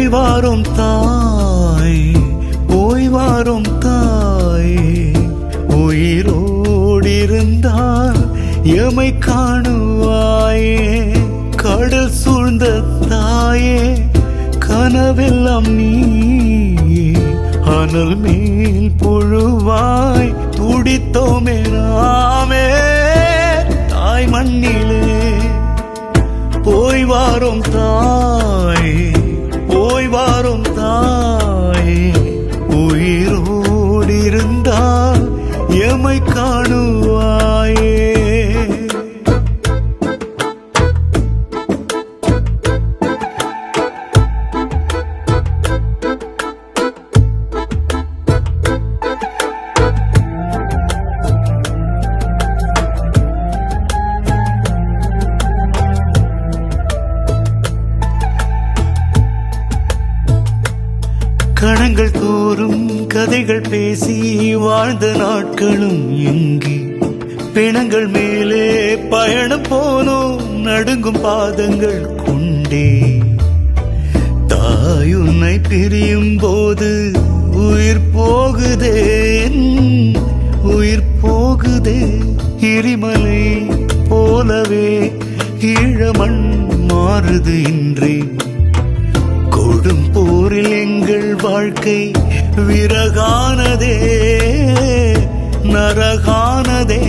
போய் வாரும் தாய், போய் வாரும் தாய், உயிரோடிருந்தால் எமை காணுவாயே. கடல் சூழ்ந்த தாயே, கனவெல்லாம் நீயே, அனல் மேல் புழுவாய் துடித்தோமே நாமே. தாய் மண்ணிலே போய் வாரும் தாய், போய் வாரும் தாய், உயிரோடிருந்தால் எமை காணுவாயே. கணங்கள் தோறும் கதைகள் பேசி வாழ்ந்த நாட்களும் எங்கே? பிணங்கள் மேலே பயணம் போனோம் நடுங்கும் பாதங்கள் கொண்டே. தாய் உன்னை பிரியும் போது உயிர் போகுதே, உயிர் போகுதே. எரிமலை போலவே ஈழமண் மாறுது இன்றே. கொடும் போரில் எங்கள் வாழ்க்கை விறகானதே, நரகானதே.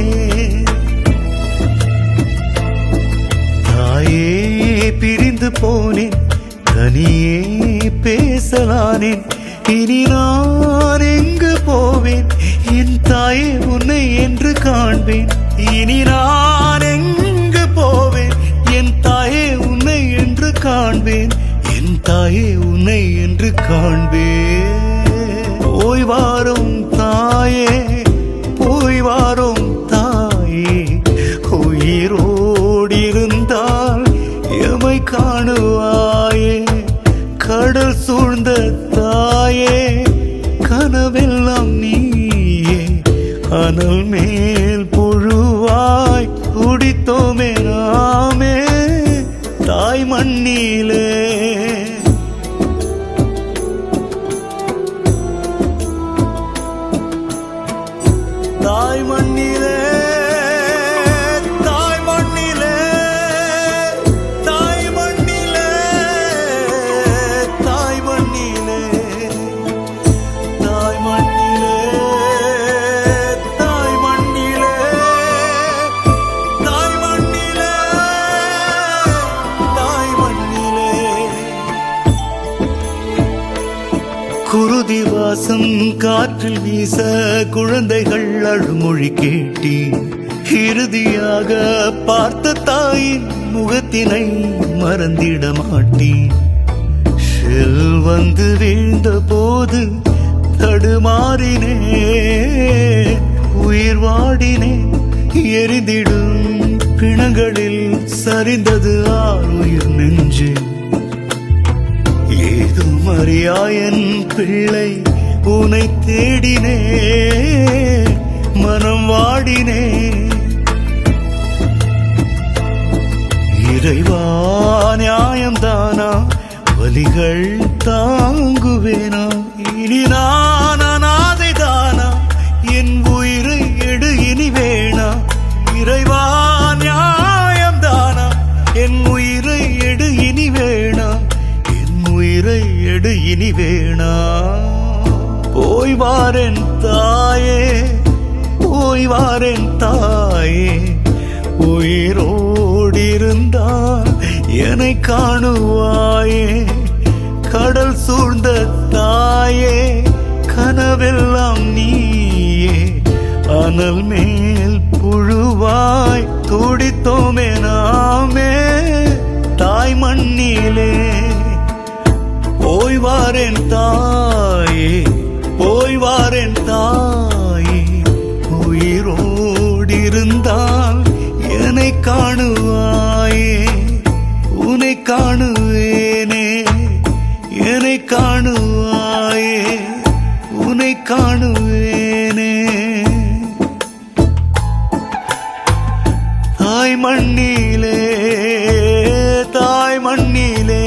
தாயே பிரிந்து போனேன், தனியே பேசலானேன். இனி நான் எங்கு போவேன்? என் தாயே உன்னை என்று காண்பேன். இனி நான் எங்கு போவேன்? என் தாயே உன்னை என்று காண்பேன். என் தாயே உன்னை என்று காண்பே. போய் வாரும் தாயே, போய் வாரும் தாயே, உயிரோடிருந்தால் எமை காணுவாயே. கடல் சூழ்ந்த தாயே, கனவெல்லாம் நீயே, அனல் மேல் புழுவாய் துடித்தோமே நாமே. தாய் மண்ணிலே தாய் மண்ணிலே, தாய் மண்ணிலே, தாய் மண்ணிலே, தாய் மண்ணிலே, தாய் மண்ணிலே, தாய் மண்ணிலே, தாய் மண்ணிலே, தாய் மண்ணிலே. குருதி வாசம் காற்றில் வீச குழந்தைகள் அழுமொழி கேட்டி. இறுதியாக பார்த்த தாயின் முகத்தினை மறந்திட மாட்டேன். ஷெல் வந்து வீழ்ந்த போது தடுமாறினே, உயிர் வாடினே. எரிந்திடும் பிணங்களில் சரிந்தது ஆறுயிர் நெஞ்சு. ஏதும் அறியாயன் பிள்ளை உனை தேடினே, மனம் வாடினே. இறைவா நியாயம்தானா? வலிகள் தாங்குவேனா? இனி நான் அனாதைதானா? என் உயிரை எடு இனி வேணா. இறைவா நியாயம்தானா? என் உயிரை எடு இனி வேணா. என் உயிரை எடு இனி வேணா. போய் வாரேன் தாயே, போய் வாரேன் தாயே, உயிரோடிருந்தால் என்னை காணுவாயே. கடல் சூழ்ந்த தாயே, கனவெல்லாம் நீயே, அனல் மேல் புழுவாய் துடித்தோமே நாமே. தாய் மண்ணிலே போய் வாரேன் தாயே, போய் வாரேன் தாயே, உயிரோடிருந்தால் என்னை காணுவாயே. உன்னை காணுவேனே, என்னை காணுவாயே, உன்னை காணுவேனே. தாய் மண்ணிலே, தாய் மண்ணிலே,